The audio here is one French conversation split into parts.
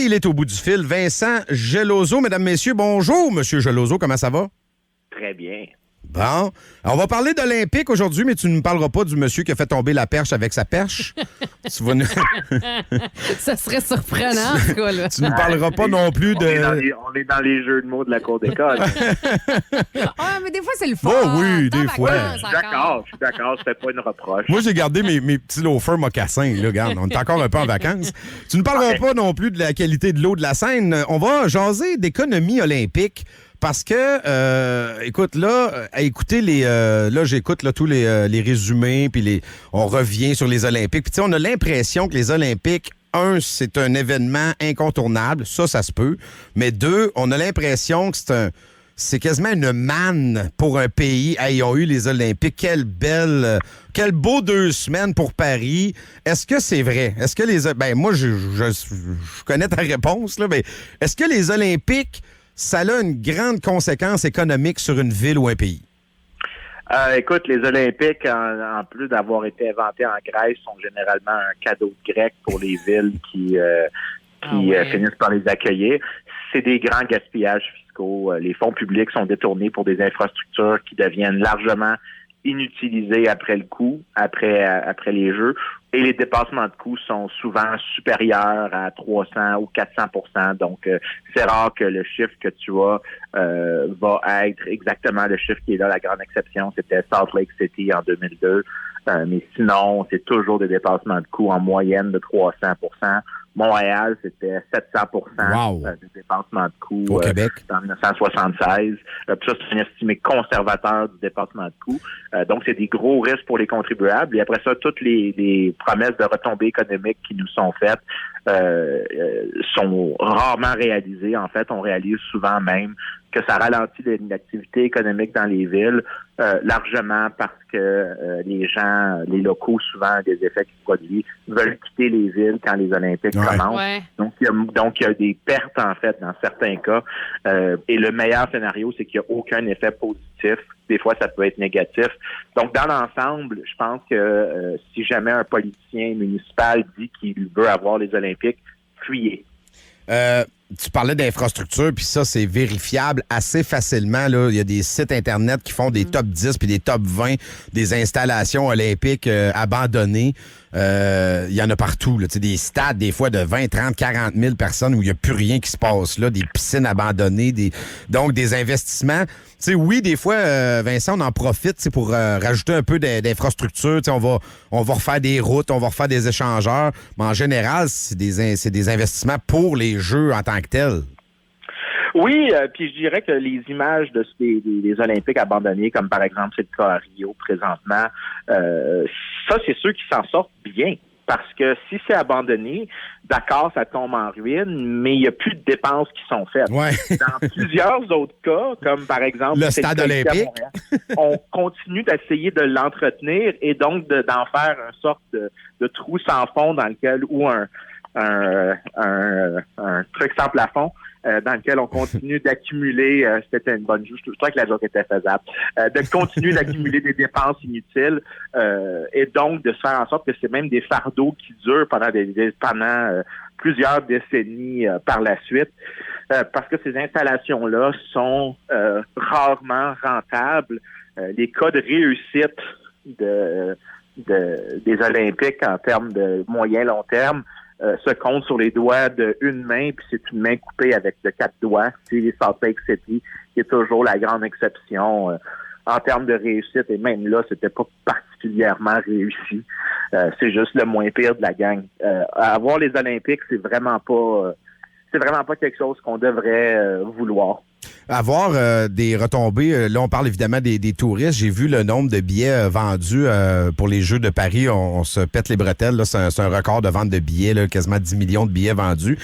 il est au bout du fil. Vincent Geloso, mesdames, messieurs, bonjour, monsieur Geloso, comment ça va? Très bien. Bon. On va parler d'Olympique aujourd'hui, mais tu ne me parleras pas du monsieur qui a fait tomber la perche avec sa perche. Tu vas nous... Ça serait surprenant, en tout cas, là. Tu ne parleras pas non plus de... On est dans les jeux de mots de la cour d'école. Ah, mais des fois, c'est le fun. Oh oui, des fois. Je suis d'accord, c'était pas une reproche. Moi, j'ai gardé mes petits loafers mocassins. Là, regarde, on est encore un peu en vacances. Tu ne parleras pas non plus de la qualité de l'eau de la Seine. On va jaser d'économie olympique. Parce que, écoute, là, à écouter là, j'écoute là, tous les résumés, puis on revient sur les Olympiques. Puis, tu sais, on a l'impression que les Olympiques, c'est un événement incontournable. Ça se peut. Mais deux, on a l'impression que c'est quasiment une manne pour un pays. Hey, ils ont eu les Olympiques. Quel beau 2 semaines pour Paris. Est-ce que c'est vrai? Est-ce que moi, je connais ta réponse, là, mais est-ce que les Olympiques, ça a une grande conséquence économique sur une ville ou un pays? Écoute, les Olympiques, en plus d'avoir été inventés en Grèce, sont généralement un cadeau de grec pour les villes qui finissent par les accueillir. C'est des grands gaspillages fiscaux. Les fonds publics sont détournés pour des infrastructures qui deviennent largement inutilisées après le coup, après les Jeux. Et les dépassements de coûts sont souvent supérieurs à 300 ou 400%. Donc, c'est rare que le chiffre que tu as va être exactement le chiffre qui est là. La grande exception, c'était Salt Lake City en 2002. Mais sinon, c'est toujours des dépassements de coûts en moyenne de 300%. Montréal, c'était 700% de dépassement de coûts au Québec en 1976. Puis ça, c'est un estimé conservateur du dépassement de coûts. Donc, c'est des gros risques pour les contribuables. Et après ça, toutes les promesses de retombées économiques qui nous sont faites sont rarement réalisées. En fait, on réalise souvent même que ça ralentit l'activité économique dans les villes, largement parce que les locaux, souvent, des effets qui se produisent, veulent quitter les villes quand les Olympiques commencent. Ouais. Donc, il y a des pertes, en fait, dans certains cas. Et le meilleur scénario, c'est qu'il n'y a aucun effet positif. Des fois, ça peut être négatif. Donc, dans l'ensemble, je pense que si jamais un politicien municipal dit qu'il veut avoir les Olympiques, fuyez. Tu parlais d'infrastructure, puis ça, c'est vérifiable assez facilement. Là. Il y a des sites Internet qui font des top 10 puis des top 20 des installations olympiques abandonnées. Il y en a partout. Là. Des stades, des fois, de 20, 30, 40 000 personnes où il n'y a plus rien qui se passe là. Des piscines abandonnées, donc des investissements. T'sais, oui, des fois, Vincent, on en profite pour rajouter un peu d'infrastructure. On va refaire des routes, on va refaire des échangeurs. Mais en général, c'est des investissements pour les Jeux en tant que tels. Oui, puis je dirais que les images des Olympiques abandonnés, comme par exemple c'est le cas à Rio présentement, ça, c'est ceux qui s'en sortent bien. Parce que si c'est abandonné, d'accord, ça tombe en ruine, mais il n'y a plus de dépenses qui sont faites. Ouais. Dans plusieurs autres cas, comme par exemple le stade olympique, on continue d'essayer de l'entretenir et donc d'en faire une sorte de trou sans fond dans lequel, ou un truc sans plafond, dans lequel on continue d'accumuler, c'était une bonne joue, je crois que la joke était faisable, de continuer d'accumuler des dépenses inutiles et donc de se faire en sorte que c'est même des fardeaux qui durent pendant plusieurs décennies par la suite, parce que ces installations-là sont rarement rentables. Les cas de réussite des Olympiques en termes de moyen-long terme se compte sur les doigts d'une main, puis c'est une main coupée avec de 4 doigts. C'est les Salt Lake City, qui est toujours la grande exception en termes de réussite, et même là, c'était pas particulièrement réussi. C'est juste le moins pire de la gang. Avoir les Olympiques, c'est vraiment pas quelque chose qu'on devrait vouloir. Avoir des retombées, là on parle évidemment des touristes. J'ai vu le nombre de billets vendus pour les Jeux de Paris. On se pète les bretelles. Là. C'est un record de vente de billets, là, quasiment 10 millions de billets vendus.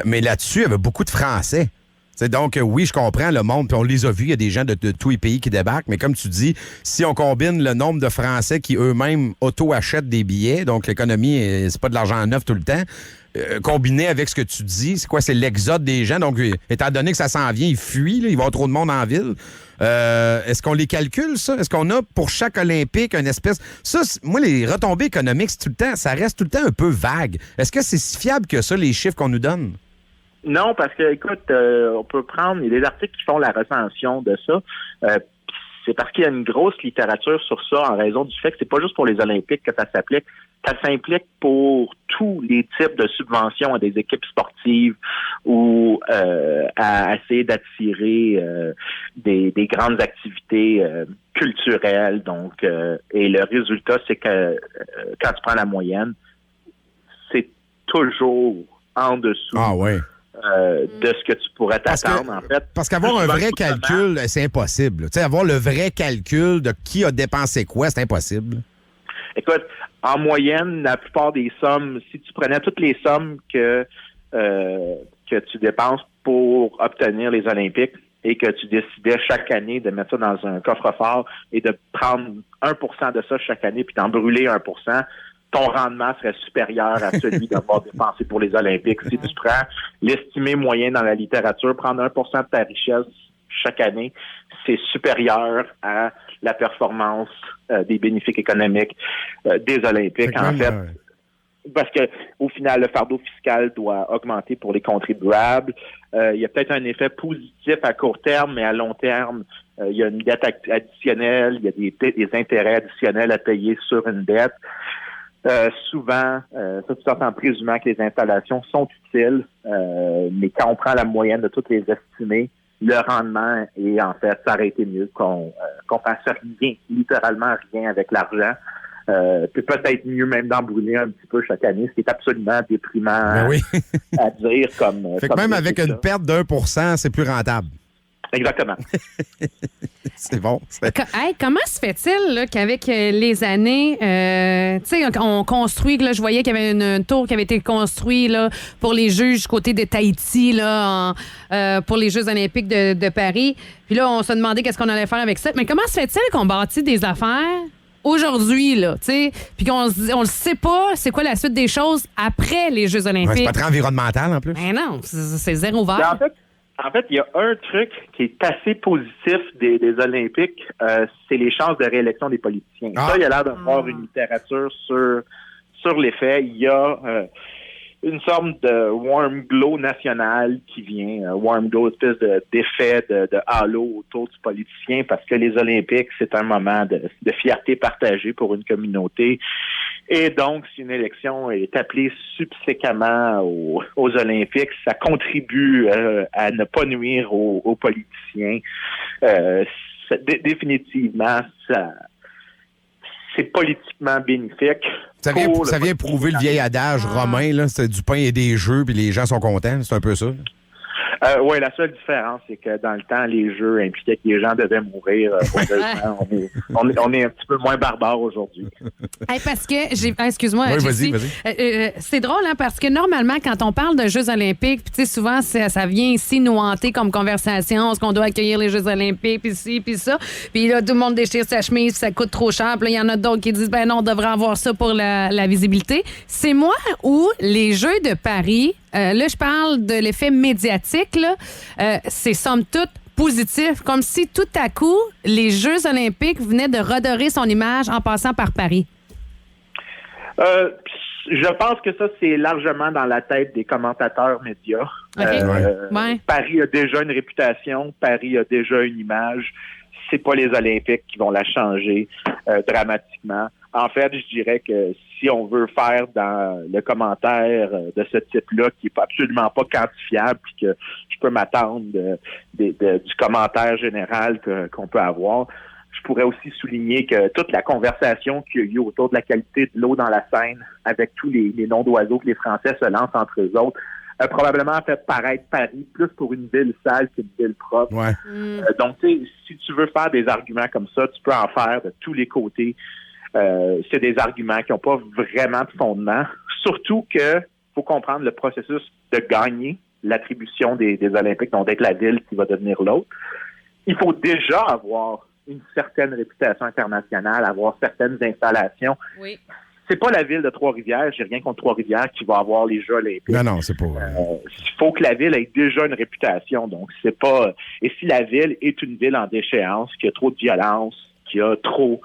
Mais là-dessus, il y avait beaucoup de Français. T'sais, donc, oui, je comprends le monde, puis on les a vus, il y a des gens de tous les pays qui débarquent, mais comme tu dis, si on combine le nombre de Français qui eux-mêmes auto-achètent des billets, donc l'économie, c'est pas de l'argent neuf tout le temps, combiné avec ce que tu dis, c'est quoi? C'est l'exode des gens. Donc, étant donné que ça s'en vient, ils fuient, là, il va y avoir trop de monde en ville. Est-ce qu'on les calcule, ça? Est-ce qu'on a pour chaque Olympique une espèce... Ça, moi, les retombées économiques, tout le temps, ça reste tout le temps un peu vague. Est-ce que c'est si fiable que ça, les chiffres qu'on nous donne? Non, parce que, écoute, on peut prendre, il y a des articles qui font la recension de ça. C'est parce qu'il y a une grosse littérature sur ça en raison du fait que c'est pas juste pour les Olympiques que ça s'applique. Ça s'implique pour tous les types de subventions à des équipes sportives ou à essayer d'attirer des grandes activités culturelles. Donc, et le résultat, c'est que quand tu prends la moyenne, c'est toujours en dessous. Ah ouais. De ce que tu pourrais t'attendre, en fait. Parce qu'avoir un vrai calcul, c'est impossible. Tu sais, avoir le vrai calcul de qui a dépensé quoi, c'est impossible. Écoute, en moyenne, la plupart des sommes, si tu prenais toutes les sommes que tu dépenses pour obtenir les Olympiques et que tu décidais chaque année de mettre ça dans un coffre-fort et de prendre 1% de ça chaque année puis d'en brûler 1%, ton rendement serait supérieur à celui d'avoir dépensé pour les Olympiques. Si tu prends l'estimé moyen dans la littérature, prendre 1% de ta richesse chaque année, c'est supérieur à la performance des bénéfices économiques des Olympiques. En fait, parce que au final, le fardeau fiscal doit augmenter pour les contribuables. Il y a peut-être un effet positif à court terme, mais à long terme, il y a une dette additionnelle, il y a des intérêts additionnels à payer sur une dette. Souvent, ça tu en présumant que les installations sont utiles, mais quand on prend la moyenne de toutes les estimées, le rendement est en fait, ça aurait été mieux qu'on fasse rien, littéralement rien avec l'argent. Puis peut-être mieux même d'en brûler un petit peu chaque année, ce qui est absolument déprimant à dire comme. Fait que même avec une perte d'1%, c'est plus rentable. Exactement. C'est bon. Hey, comment se fait-il là, qu'avec les années, tu sais, on construit, là, je voyais qu'il y avait une tour qui avait été construite là, pour les Jeux du côté de Tahiti, là, pour les Jeux olympiques de Paris. Puis là, on se demandait qu'est-ce qu'on allait faire avec ça. Mais comment se fait-il qu'on bâtit des affaires aujourd'hui, là, tu sais, puis qu'on le sait pas, c'est quoi la suite des choses après les Jeux olympiques? Ouais, c'est pas très environnemental, en plus. Ben non, c'est zéro vert. En fait, il y a un truc qui est assez positif des Olympiques, c'est les chances de réélection des politiciens. Ça, il y a l'air d'avoir une littérature sur les faits. Il y a une sorte de warm glow national qui vient, warm glow, espèce d'effet de halo autour du politicien, parce que les Olympiques, c'est un moment de fierté partagée pour une communauté. Et donc, si une élection est appelée subséquemment aux Olympiques, ça contribue à ne pas nuire aux politiciens. Définitivement, c'est politiquement bénéfique. Ça vient prouver le vieil adage romain, là, c'est du pain et des jeux, puis les gens sont contents. C'est un peu ça. Oui, la seule différence, c'est que dans le temps, les jeux impliquaient que les gens devaient mourir. On est un petit peu moins barbares aujourd'hui. Hey, parce que excuse-moi, oui, Jessie. vas-y. C'est drôle, hein, parce que normalement, quand on parle de Jeux olympiques, tu sais, souvent, ça vient ici nous hanter comme conversation, est-ce qu'on doit accueillir les Jeux olympiques, puis ci, puis ça. Puis là, tout le monde déchire sa chemise, ça coûte trop cher. Puis là, il y en a d'autres qui disent, ben non, on devrait avoir ça pour la visibilité. C'est moi ou les Jeux de Paris, là, je parle de l'effet médiatique, là, c'est somme toute positif, comme si tout à coup, les Jeux olympiques venaient de redorer son image en passant par Paris. Je pense que ça, c'est largement dans la tête des commentateurs médias. Okay. Paris a déjà une réputation, Paris a déjà une image. C'est pas les Olympiques qui vont la changer dramatiquement. En fait, je dirais que si on veut faire dans le commentaire de ce type-là, qui est absolument pas quantifiable, puis que je peux m'attendre du commentaire général qu'on peut avoir, je pourrais aussi souligner que toute la conversation qu'il y a eu autour de la qualité de l'eau dans la Seine, avec tous les noms d'oiseaux que les Français se lancent entre eux autres, a probablement fait paraître Paris plus pour une ville sale qu'une ville propre. Ouais. Donc, tu sais, si tu veux faire des arguments comme ça, tu peux en faire de tous les côtés. C'est des arguments qui n'ont pas vraiment de fondement. Surtout que faut comprendre le processus de gagner l'attribution des Olympiques, donc d'être la ville qui va devenir l'autre. Il faut déjà avoir une certaine réputation internationale, avoir certaines installations. Oui. C'est pas la ville de Trois-Rivières, j'ai rien contre Trois-Rivières, qui va avoir les Jeux olympiques. Non, c'est pas. Il faut que la ville ait déjà une réputation. Donc, c'est pas. Et si la ville est une ville en déchéance, qui a trop de violence, qui a trop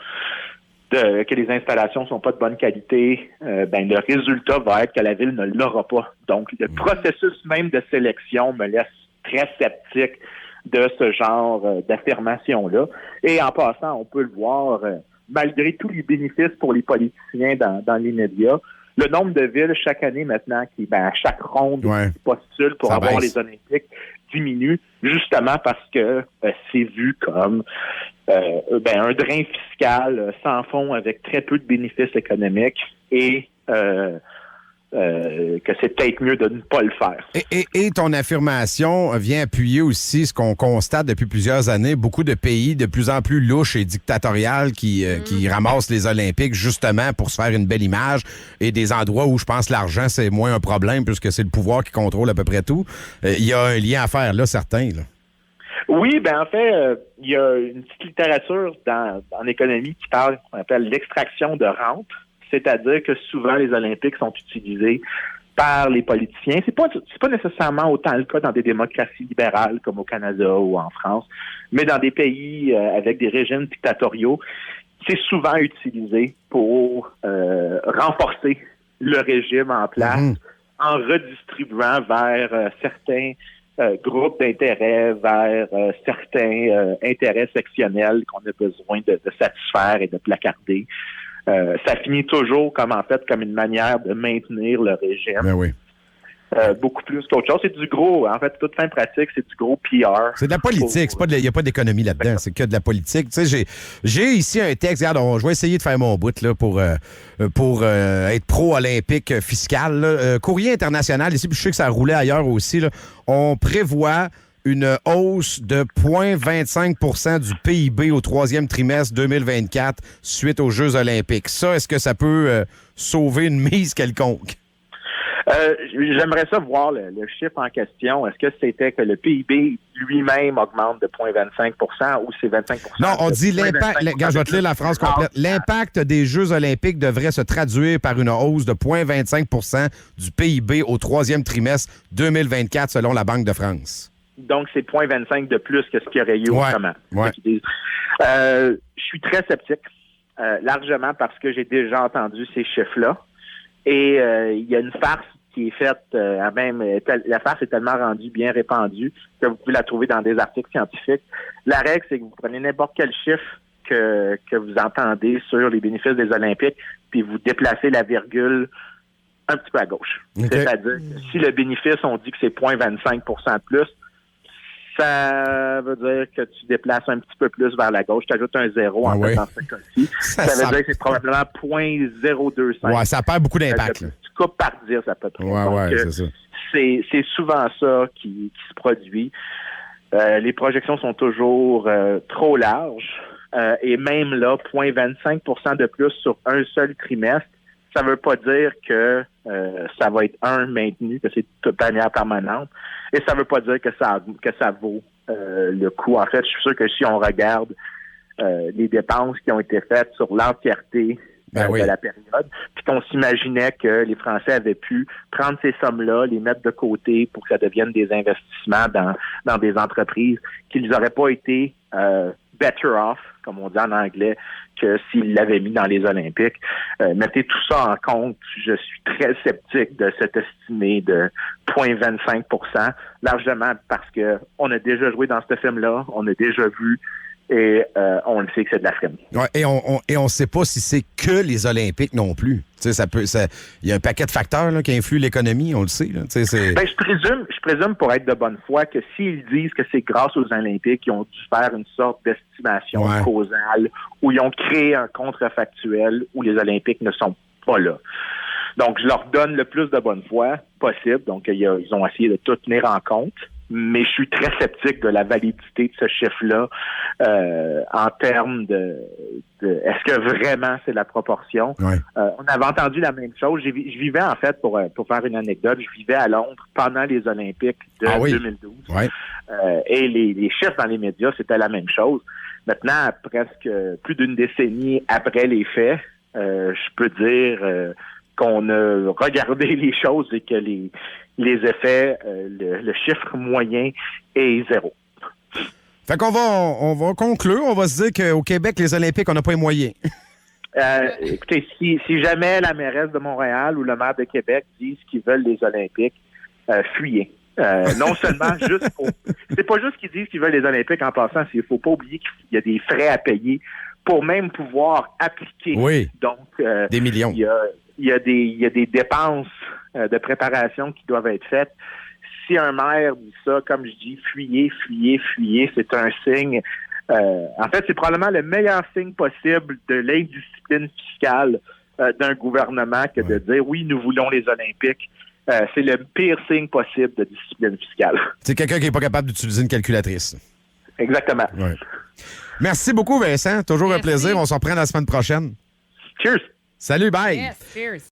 que les installations sont pas de bonne qualité, le résultat va être que la ville ne l'aura pas. Donc, le processus même de sélection me laisse très sceptique de ce genre d'affirmation-là. Et en passant, on peut le voir, malgré tous les bénéfices pour les politiciens dans les médias, le nombre de villes chaque année maintenant qui, à chaque ronde, qui postulent pour avoir les Olympiques diminue, justement parce que c'est vu comme un drain fiscal sans fond avec très peu de bénéfices économiques et que c'est peut-être mieux de ne pas le faire. Et ton affirmation vient appuyer aussi ce qu'on constate depuis plusieurs années, beaucoup de pays de plus en plus louches et dictatoriales qui ramassent les Olympiques justement pour se faire une belle image, et des endroits où je pense l'argent, c'est moins un problème puisque c'est le pouvoir qui contrôle à peu près tout. Il y a un lien à faire là, certain. Là. Oui, en fait, il y a une petite littérature en économie qui parle, qu'on appelle l'extraction de rente. C'est-à-dire que souvent, les Olympiques sont utilisés par les politiciens. C'est pas nécessairement autant le cas dans des démocraties libérales comme au Canada ou en France, mais dans des pays avec des régimes dictatoriaux, c'est souvent utilisé pour renforcer le régime en place en redistribuant vers certains groupes d'intérêts, vers certains intérêts sectionnels qu'on a besoin de satisfaire et de placarder. Ça finit toujours comme une manière de maintenir le régime. Ben oui. Beaucoup plus qu'autre chose. C'est du gros, en fait, toute fin pratique, c'est du gros PR. C'est de la politique, il n'y a pas d'économie là-dedans, c'est que de la politique. Tu sais, j'ai ici un texte, regarde, je vais essayer de faire mon bout là, pour être pro-olympique fiscal. Là. Courrier international, ici, puis je sais que ça roulait ailleurs aussi, là, on prévoit une hausse de 0,25 du PIB au troisième trimestre 2024 suite aux Jeux olympiques. Ça, est-ce que ça peut sauver une mise quelconque? J'aimerais ça voir le chiffre en question. Est-ce que c'était que le PIB lui-même augmente de 0,25 ou c'est 25 Non, on dit l'impact. Regarde, je vais te lire la phrase complète. L'impact des Jeux olympiques devrait se traduire par une hausse de 0,25 du PIB au troisième trimestre 2024 selon la Banque de France. Donc, c'est 0,25 de plus que ce qu'il y aurait eu autrement. Ouais. Je suis très sceptique, largement parce que j'ai déjà entendu ces chiffres-là. Et il y a une farce qui est faite, la farce est tellement rendue bien répandue que vous pouvez la trouver dans des articles scientifiques. La règle, c'est que vous prenez n'importe quel chiffre que vous entendez sur les bénéfices des Olympiques, puis vous déplacez la virgule un petit peu à gauche. Okay. C'est-à-dire que si le bénéfice, on dit que c'est 0,25 de plus, ça veut dire que tu déplaces un petit peu plus vers la gauche. Tu ajoutes un zéro dans ce cas-ci. Ça veut dire que c'est probablement 0,025. Ouais, ça perd beaucoup d'impact. Tu coupes par 10 à peu près. Donc, c'est ça. C'est souvent ça qui se produit. Les projections sont toujours trop larges. Et même là, 0,25 de plus sur un seul trimestre, ça veut pas dire que ça va être maintenu, que c'est de manière permanente. Et ça veut pas dire que ça vaut le coût. En fait, je suis sûr que si on regarde les dépenses qui ont été faites sur l'entièreté de la période, puis qu'on s'imaginait que les Français avaient pu prendre ces sommes-là, les mettre de côté pour que ça devienne des investissements dans des entreprises, qu'ils n'auraient pas été better off, comme on dit en anglais, que s'ils l'avaient mis dans les Olympiques. Mettez tout ça en compte. Je suis très sceptique de cette estimée de 0,25 largement parce que on a déjà joué dans ce film-là, on a déjà vu et on le sait que c'est de la frime. Ouais, et on ne sait pas si c'est que les Olympiques non plus. Il y a un paquet de facteurs là, qui influent l'économie, on le sait. Là. Je présume pour être de bonne foi que s'ils disent que c'est grâce aux Olympiques qu'ils ont dû faire une sorte d'estimation causale où ils ont créé un contrefactuel où les Olympiques ne sont pas là. Donc, je leur donne le plus de bonne foi possible. Donc, ils ont essayé de tout tenir en compte. Mais je suis très sceptique de la validité de ce chiffre-là en termes de est-ce que vraiment c'est la proportion? On avait entendu la même chose. Je vivais, en fait, pour faire une anecdote, je vivais à Londres pendant les Olympiques de 2012. Et les chiffres dans les médias, c'était la même chose. Maintenant, presque plus d'une décennie après les faits, je peux dire qu'on a regardé les choses et que les effets, le chiffre moyen est 0. Fait qu'on on va conclure. On va se dire qu'au Québec, les Olympiques, on n'a pas les moyens. Écoutez, si jamais la mairesse de Montréal ou le maire de Québec disent qu'ils veulent les Olympiques, fuyez. Non seulement juste pour... C'est pas juste qu'ils disent qu'ils veulent les Olympiques en passant, il faut pas oublier qu'il y a des frais à payer pour même pouvoir appliquer. Oui. Donc, des millions. Il y a des dépenses de préparation qui doivent être faites. Si un maire dit ça, comme je dis, fuyez, c'est un signe. En fait, c'est probablement le meilleur signe possible de l'indiscipline fiscale d'un gouvernement que de dire oui, nous voulons les Olympiques. C'est le pire signe possible de discipline fiscale. C'est quelqu'un qui n'est pas capable d'utiliser une calculatrice. Exactement. Ouais. Merci beaucoup, Vincent. Toujours Merci. un plaisir. On s'en reprend la semaine prochaine. Cheers! Salut, bye! Yes, cheers.